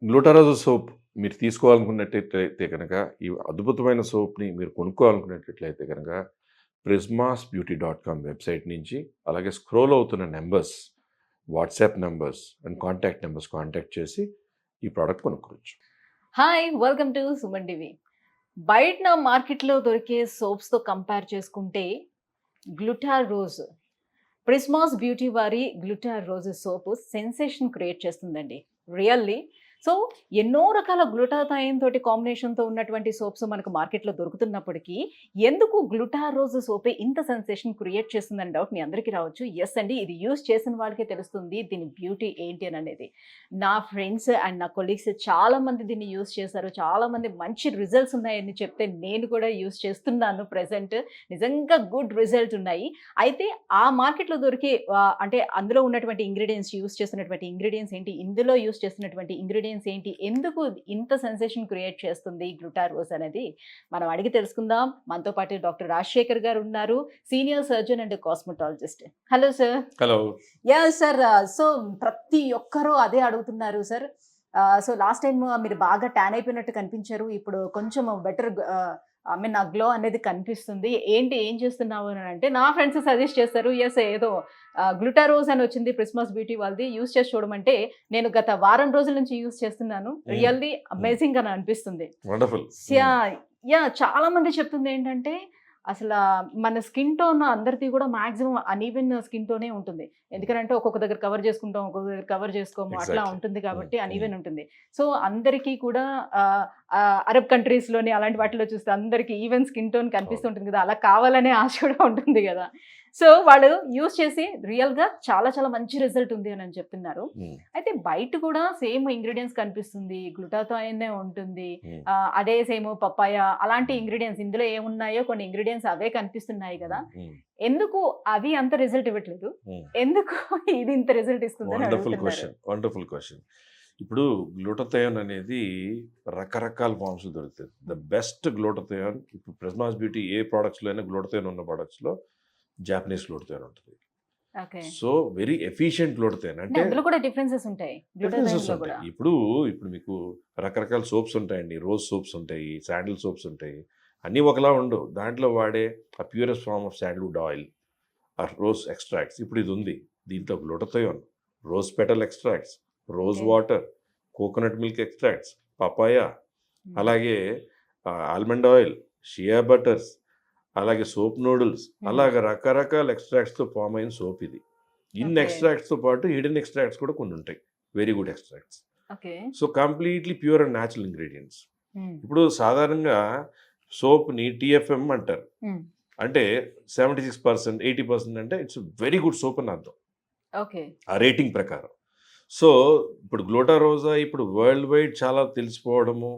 గ్లూటారోజో soap మీరు తీసుకోవాలనుకున్నట్టయితే కనుక, ఈ అద్భుతమైన సోప్‌ని మీరు కొనుక్కోవాలనుకునేటట్లయితే కనుక, prismasbeauty.com వెబ్‌సైట్ నుంచి, అలాగే స్క్రోల్ అవుతున్న numbers, WhatsApp numbers and contact numbers contact చేసి ఈ ప్రోడక్ట్ కొనుక్కోవచ్చు. Hi welcome to Suman TV. బయట మార్కెట్లో దొరికే సోప్స్తో కంపేర్ చేసుకుంటే గ్లూటా రోజ్ ప్రిస్మాస్ బ్యూటీ వారి గ్లూటా రోజ్ సోపు సెన్సేషన్ క్రియేట్ చేస్తుందండి. రియల్లీ. సో ఎన్నో రకాల గ్లూటాథైన్ తోటి కాంబినేషన్తో ఉన్నటువంటి సోప్స్ మనకు మార్కెట్లో దొరుకుతున్నప్పటికీ ఎందుకు గ్లూటా రోజ్ సోపే ఇంత సెన్సేషన్ క్రియేట్ చేస్తుందని డౌట్ మీ అందరికీ రావచ్చు. ఎస్ అండి, ఇది యూస్ చేసిన వాళ్ళకే తెలుస్తుంది దీని బ్యూటీ ఏంటి అని అనేది. నా ఫ్రెండ్స్ అండ్ నా కొలీగ్స్ చాలామంది దీన్ని యూస్ చేశారు, చాలామంది మంచి రిజల్ట్స్ ఉన్నాయని చెప్తే నేను కూడా యూస్ చేస్తున్నాను ప్రెసెంట్. నిజంగా గుడ్ రిజల్ట్ ఉన్నాయి. అయితే ఆ మార్కెట్లో దొరికే అంటే అందులో ఉన్నటువంటి ఇంగ్రీడియంట్స్, యూస్ చేస్తున్నటువంటి ఇంగ్రీడియంట్స్ ఏంటి, ఇందులో యూస్ చేస్తున్నటువంటి ఇంగ్రీడియంట్స్ ఏంటి, ఎందుకు ఇంత సెన్సేషన్ క్రియేట్ చేస్తుంది గ్లూటా రోజ్ అనేది మనం అడిగి తెలుసుకుందాం. మనతో పాటు డాక్టర్ రాజశేఖర్ గారు ఉన్నారు, senior surgeon and cosmetologist. Hello sir. Hello. Yeah sir. So ప్రతి ఒక్కరూ అదే అడుగుతున్నారు సార్. సో లాస్ట్ టైం మీరు బాగా ట్యాన్ అయిపోయినట్టు కనిపించారు, ఇప్పుడు కొంచెం బెటర్ నా గ్లో అనేది కనిపిస్తుంది. ఏంటి, ఏం చేస్తున్నావు అని అంటే నా ఫ్రెండ్స్ సజెస్ట్ చేస్తారు. ఎస్, ఏదో గ్లూటా రోజ్ అని వచ్చింది ప్రిస్మాస్ బ్యూటీ వాళ్ళది, యూస్ చేసి చూడమంటే నేను గత వారం రోజుల నుంచి యూస్ చేస్తున్నాను. రియల్లీ అమేజింగ్ అని అనిపిస్తుంది. వండర్ఫుల్. యా యా చాలా మంది చెప్తుంది ఏంటంటే అసలు మన స్కిన్ టోన్ అందరిది కూడా మాక్సిమం అన్ఈవెన్ స్కిన్ టోనే ఉంటుంది. ఎందుకంటే ఒక్కొక్క దగ్గర కవర్ చేసుకుంటాం, ఒక్కొక్క దగ్గర కవర్ చేసుకోము, అట్లా ఎగ్జాక్ట్లీ. ఉంటుంది కాబట్టి అన్ఈవెన్ ఉంటుంది. సో అందరికీ కూడా అరబ్ కంట్రీస్లోని అలాంటి వాటిలో చూస్తే అందరికీ ఈవెన్ స్కిన్ టోన్ కనిపిస్తుంటుంది కదా, అలా కావాలనే ఆశ కూడా ఉంటుంది కదా. సో వాళ్ళు యూస్ చేసి రియల్గా చాలా చాలా మంచి రిజల్ట్ ఉంది అని చెప్తున్నారు. అయితే బయట కూడా సేమ్ ఇంగ్రీడియంట్స్ కనిపిస్తుంది, గ్లూటాథైనే ఉంటుంది, అదే సేమ్ పప్పాయ అలాంటి ఇంగ్రీడియంట్స్ ఇందులో ఏమున్నాయో కొన్ని ఇంగ్రీడియంట్స్ అవే కనిపిస్తున్నాయి కదా. ఎందుకు అవి అంత రిజల్ట్ ఇవ్వట్లేదు, ఎందుకు ఇది ఇంత రిజల్ట్ ఇస్తుంది? Wonderful question. ఇప్పుడు గ్లూటాథయోన్ అనేది రకరకాల ఫార్మ్స్ దొరుకుతుంది. ద బెస్ట్ గ్లూటాథయోన్ ఇప్పుడు ప్రిస్మాస్ బ్యూటీ ఏ ప్రోడక్ట్స్లో అయినా గ్లూటాథయోన్ ఉన్న ప్రోడక్ట్స్లో జాపనీస్ గ్లూటాథయోన్ ఉంటుంది. సో వెరీ ఎఫిషియెంట్ గ్లూటాథయోన్ అంటే అందులో కూడా డిఫరెన్సెస్ ఉంటాయి. డిఫరెన్సెస్ ఉంటాయి. ఇప్పుడు మీకు రకరకాల సోప్స్ ఉంటాయండి, రోజ్ సోప్స్ ఉంటాయి, శాండిల్ సోప్స్ ఉంటాయి, అన్నీ ఒకలా ఉండవు. దాంట్లో వాడే ఆ purest form of sandalwood oil, ఆ రోజ్ ఎక్స్ట్రాక్ట్స్, ఇప్పుడు ఇది ఉంది, దీంట్లో glutathione, rose petal extracts, rose water, coconut milk extracts, papaya, అలాగే ఆల్మండ్ ఆయిల్, షియా బటర్స్, అలాగే సోప్ నూడిల్స్, అలాగే రకరకాల ఎక్స్ట్రాక్ట్స్తో ఫామ్ అయిన సోప్ ఇది. ఇన్ ఎక్స్ట్రాక్ట్స్తో పాటు హిడెన్ ఎక్స్ట్రాక్ట్స్ కూడా కొన్ని ఉంటాయి, very good extracts. So completely pure and natural ingredients. ఇప్పుడు సాధారణంగా సోప్ని టిఎఫ్ఎం అంటారు, అంటే 76%, 80% అంటే ఇట్స్ వెరీ గుడ్ సోప్ అని అర్థం ఆ రేటింగ్ ప్రకారం. సో ఇప్పుడు గ్లూటా రోజా ఇప్పుడు వరల్డ్ వైడ్ చాలా తెలిసిపోవడము,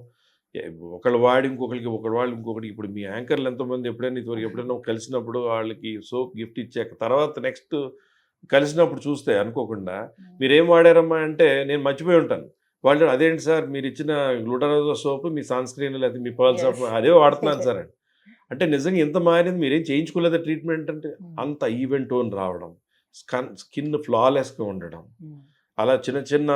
ఒకళ్ళు వాడి ఇంకొకరికి, ఒకళ్ళు వాడి ఇంకొకరికి. ఇప్పుడు మీ యాంకర్లు ఎంతోమంది ఎప్పుడైనా కలిసినప్పుడు వాళ్ళకి సోప్ గిఫ్ట్ ఇచ్చాక తర్వాత నెక్స్ట్ కలిసినప్పుడు చూస్తే అనుకోకుండా మీరేం వాడారమ్మా అంటే నేను మర్చిపోయి ఉంటాను. వాళ్ళు అదేంటి సార్ మీరు ఇచ్చిన గ్లూటారోజా సోప్ మీ సన్ స్క్రీన్ లేదా మీ పర్ల్స్ ఆఫ్ అదే వాడుతున్నాను సార్ అని. అంటే నిజంగా ఎంత మారింది, మీరేం చేయించుకోలేదా ట్రీట్మెంట్ అంటే? అంత ఈవెన్ టోన్ రావడం, స్కిన్ ఫ్లాలెస్గా ఉండడం, అలా చిన్న చిన్న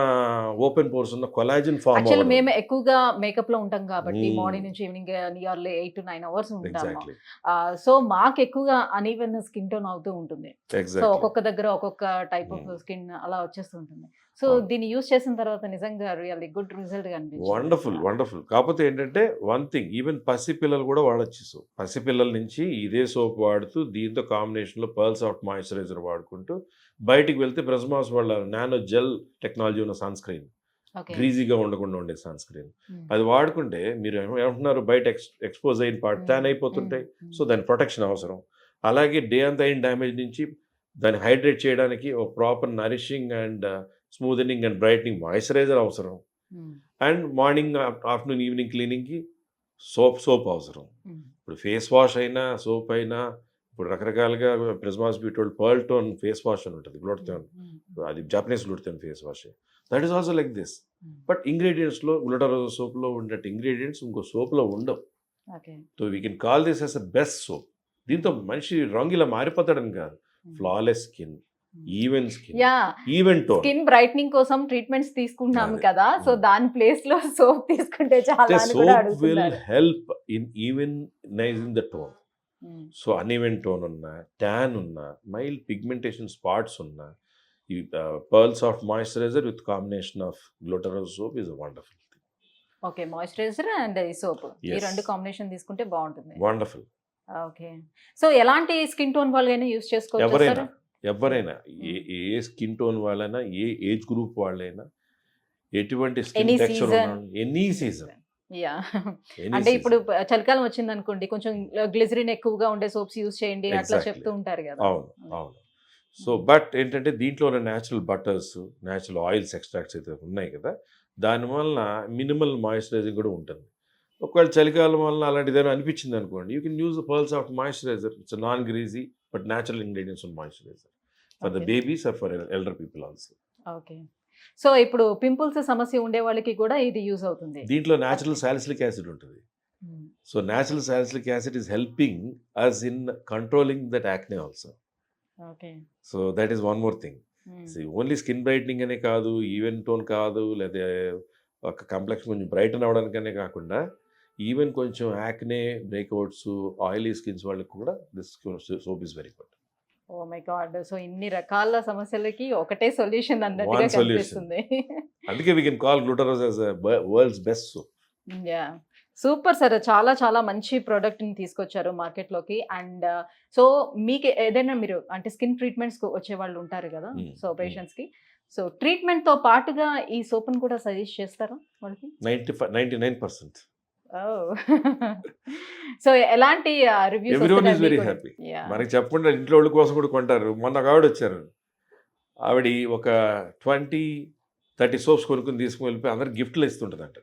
ఓపెన్ పోర్స్ ఉన్న కొలాజిన్ ఫామ్. యాక్చువల్లీ మేము ఎక్కువగా మేకప్ లో ఉంటాం కాబట్టి మార్నింగ్ నుంచి ఈవినింగ్ నియర్లీ 8 to 9 hours ఉంటాము. సో మాకు ఎక్కువగా అన్ఈవెన్ స్కిన్ టోన్ అవుతూ ఉంటుంది. సో ఒక్కొక్క దగ్గర ఒక్కొక్క టైప్ ఆఫ్ స్కిన్ అలా వచ్చేస్తూ ఉంటుంది. సో దీన్ని యూస్ చేసిన తర్వాత నిజంగా రియల్లీ గుడ్ రిజల్ట్ కనిపించింది. వండర్ఫుల్. కాకపోతే ఏంటంటే వన్ థింగ్, ఈవెన్ పసిపిల్లలు కూడా వాడచ్చు. సో పసిపిల్లల నుంచి ఇదే సోప్ వాడుతూ దీంతో కాంబినేషన్లో పర్ల్ సాఫ్ట్ మాయిశ్చరైజర్ వాడుకుంటూ బయటికి వెళ్తే ప్రిస్మాస్ వాళ్ళ నానో జెల్ టెక్నాలజీ ఉన్న సన్ స్క్రీన్, గ్రీజీగా ఉండకుండా ఉండే సన్ స్క్రీన్, అది వాడుకుంటే మీరు ఏమంటున్నారు, బయట ఎక్స్పోజ్ అయిన పార్ట్ ట్యాన్ అయిపోతుంటాయి. సో దాని ప్రొటెక్షన్ అవసరం. అలాగే డే అంతా అయిన డ్యామేజ్ నుంచి దాన్ని హైడ్రేట్ చేయడానికి ఒక proper nourishing and smoothening and brightening moisturiser అవసరం. అండ్ మార్నింగ్ ఆఫ్టర్నూన్ ఈవినింగ్ క్లీనింగ్కి సోప్ అవసరం. ఇప్పుడు ఫేస్ వాష్ అయినా సోప్ అయినా, ఇప్పుడు రకరకాలుగా ప్రిస్మాస్ బ్యూటీ వాళ్ళు పర్ల్ టోన్ ఫేస్ వాష్ అని ఉంటుంది, గ్లూటాథయోన్, అది Japanese glutathione face wash, that is also like this. But ఇంగ్రీడియంట్స్లో గ్లూటారోజా సోప్లో ఉండే ఇంగ్రీడియంట్స్ ఇంకో సోప్లో ఉండవు. So we can call this as a best soap. దీంతో మనిషి రంగు ఇలా మారిపోతాడని కాదు, flawless skin, even skin, yeah even tone. Skin brightening కోసం ట్రీట్మెంట్స్ తీసుకుంటున్నాము అదే. కదా, సో దాని ప్లేస్ లో సోప్ తీసుకుంటే చాలా అని కూడా సోప్ విల్ అడుగుతున్నారు. Help in evenising the tone. So uneven tone ఉన్నా, ట్యాన్ ఉన్నా, మైల్డ్ పిగ్మెంటేషన్ స్పాట్స్ ఉన్నా, ఈ pearl soft moisturiser with combination of Glutarose soap is wonderful. Okay, moisturiser and ఈ సోప్ ఈ Yes. రెండు కాంబినేషన్ తీసుకుంటే బాగుంటుంది. వండర్ఫుల్. ఓకే, సో ఎలాంటి స్కిన్ టోన్ వాళ్ళైనా యూస్ చేసుకోవచ్చు ఎవరైనా సార్? ఎవరైనా ఏ స్కిన్ టోన్ వాళ్ళైనా, ఏ ఏజ్ గ్రూప్ వాళ్ళైనా, ఎటువంటి Any స్కిన్ టెక్స్చర్ season. ఉన్న, ఎనీ సీజన్, యా అంటే ఇప్పుడు చలికాలం వచ్చింది అనుకోండి, కొంచెం గ్లిజరిన్ ఎక్కువగా ఉండే సోప్స్ యూస్ చేయండి అట్లా Exactly. చెప్తూ ఉంటారు కదా. అవును అవును. సో బట్ ఏంటంటే దీంట్లో ఉన్న natural butters, natural oils extracts అయితే ఉన్నాయి కదా, దానివల్ల మినిమల్ మాయిశ్చరైజింగ్ కూడా ఉంటుంది. ఒకవేళ చలికాలం వల్ల అలాంటిది ఏమైనా అనిపించింది అనుకోండి, you can use the pearls of moisturizer. It's non greasy but natural ingredients on moisturizer for the Okay. Babies or for elder people also. Okay, so ఇప్పుడు పింపుల్స్ సమస్య ఉండే వాళ్ళకి కూడా ఇది యూజ్ అవుతుంది. దీంట్లో న్యాచురల్ సాలిసిలిక్ యాసిడ్ ఉంటుంది. So natural salicylic acid is helping us in controlling that acne also. Okay, so that is one more thing. Only skin brightening అనే కాదు, ఈవెన్ టోన్ కాదు, లేదా ఒక కంప్లెక్షన్ కొంచెం బ్రైటన్ అవడానికనే కాకుండా, ఈవెన్ కొంచెం యాక్నే, బ్రేక్అవుట్స్, ఆయిలీ స్కిన్స్ వాళ్ళకి కూడా this soap is very good. Oh my God, so ఇన్ని రకాల సమస్యలకి ఒకటే సొల్యూషన్ అన్నట్టుగా One solution. కనిపిస్తుంది. అందుకే we can call Glutarose as world's best soap. Yeah, super sir, చాలా చాలా మంచి ప్రోడక్ట్ని తీసుకొచ్చారు మార్కెట్లోకి. అండ్ సో మీకు ఏదైనా మీరు అంటే స్కిన్ ట్రీట్మెంట్స్ వచ్చే వాళ్ళు ఉంటారు కదా, సో పేషెంట్స్కి, సో ట్రీట్మెంట్తో పాటుగా ఈ సోప్ని కూడా సజెస్ట్ చేస్తారా వాళ్ళకి? 99%. సో ఎలాంటి reviews? Everyone is very happy. మనకి చెప్పకుండా ఇంట్లో వాళ్ళ కోసం కూడా కొంటారు. మొన్న ఒక ఆవిడ వచ్చారు, ఆవిడ ఒక 20-30 సోప్స్ కొనుక్కుని తీసుకుని వెళ్ళిపోయి అందరికి గిఫ్ట్లు ఇస్తుంటుందంట.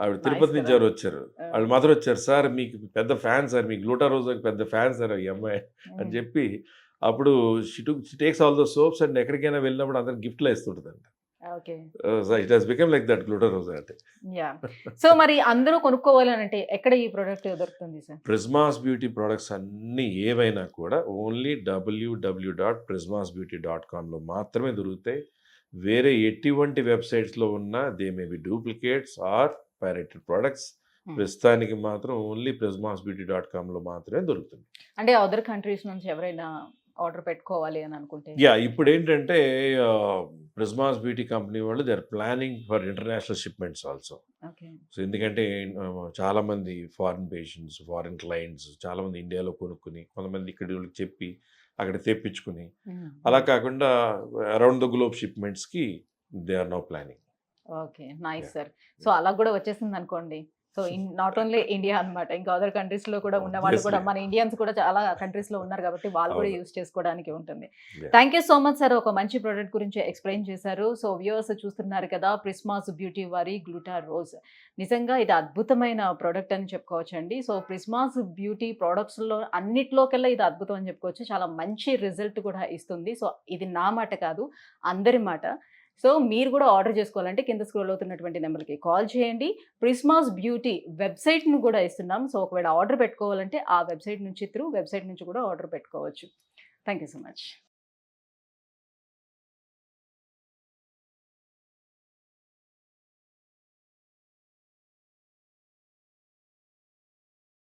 ఆవిడ తిరుపతి నుంచి ఎవరు వచ్చారు, వాళ్ళ మదర్ వచ్చారు, సార్ మీకు పెద్ద ఫ్యాన్ సార్, మీ గ్లూటారోజ్ పెద్ద ఫ్యాన్ సార్ ఈ అమ్మాయి అని చెప్పి, అప్పుడు she takes all those soaps and ఎక్కడికైనా వెళ్ళినప్పుడు అందరికి గిఫ్ట్లు ఇస్తుంటుందంట. Okay, it has become like that Glutarose అంటే. యా, సో మరి అందరూ కొనుక్కోవాలని అంటే ఎక్కడ ఈ ప్రోడక్ట్ దొరుకుతుంది సార్? ప్రిజ్మాస్ బ్యూటీ ప్రొడక్ట్స్ అన్నీ ఏవైనా కూడా ఓన్లీ www.prismasbeauty.com మాత్రమే దొరుకుతాయి. వేరే ఎటువంటి వెబ్సైట్స్లో ఉన్న they may be duplicates or pirated products. ప్రస్తుతానికి మాత్రం ఓన్లీ prismasbeauty.com మాత్రమే దొరుకుతుంది. అంటే అదర్ కంట్రీస్ నుంచి ఎవరైనా ఆర్డర్ పెట్టుకోవాలి అని అనుకుంటే? యా, ఇప్పుడు ఏంటంటే ప్రిజ్మాస్ బ్యూటీ కంపెనీ వాళ్ళు they are planning for international shipments also. Okay, so ఎందుకంటే చాలామంది ఫారిన్ పేషెంట్స్, ఫారిన్ క్లయింట్స్ చాలామంది ఇండియాలో కొనుక్కుని, కొంతమంది ఇక్కడ వాళ్ళకి చెప్పి అక్కడ తెప్పించుకుని, అలా కాకుండా అరౌండ్ ద గ్లోబ్ షిప్మెంట్స్కి they are now planning. Okay, nice sir. So అలా కూడా వచ్చేసింది అనుకోండి, సో నాట్ ఓన్లీ ఇండియా అన్నమాట, ఇంకా అదర్ కంట్రీస్ లో కూడా ఉన్న వాళ్ళు కూడా, మన ఇండియన్స్ కూడా చాలా కంట్రీస్ లో ఉన్నారు కాబట్టి వాళ్ళు కూడా యూస్ చేసుకోవడానికి ఉంటుంది. Thank you so much sir, ఒక మంచి ప్రోడక్ట్ గురించి ఎక్స్ప్లెయిన్ చేశారు. సో వ్యూవర్స్ చూస్తున్నారు కదా, ప్రిస్మాస్ బ్యూటీ వారి గ్లూటారోజ్, నిజంగా ఇది అద్భుతమైన ప్రోడక్ట్ అని చెప్పుకోవచ్చండి. సో ప్రిస్మాస్ బ్యూటీ ప్రోడక్ట్స్లో అన్నిట్లోకెల్లా ఇది అద్భుతం అని చెప్పుకోవచ్చు, చాలా మంచి రిజల్ట్ కూడా ఇస్తుంది. సో ఇది నా మాట కాదు, అందరి మాట. సో మీరు కూడా ఆర్డర్ చేసుకోవాలంటే కింద స్క్రోల్ అవుతున్నటువంటి నెంబర్కి కాల్ చేయండి. ప్రిస్మాస్ బ్యూటీ వెబ్సైట్ను కూడా ఇస్తున్నాం. సో ఒకవేళ ఆర్డర్ పెట్టుకోవాలంటే ఆ వెబ్సైట్ నుంచి కూడా ఆర్డర్ పెట్టుకోవచ్చు. Thank you so much.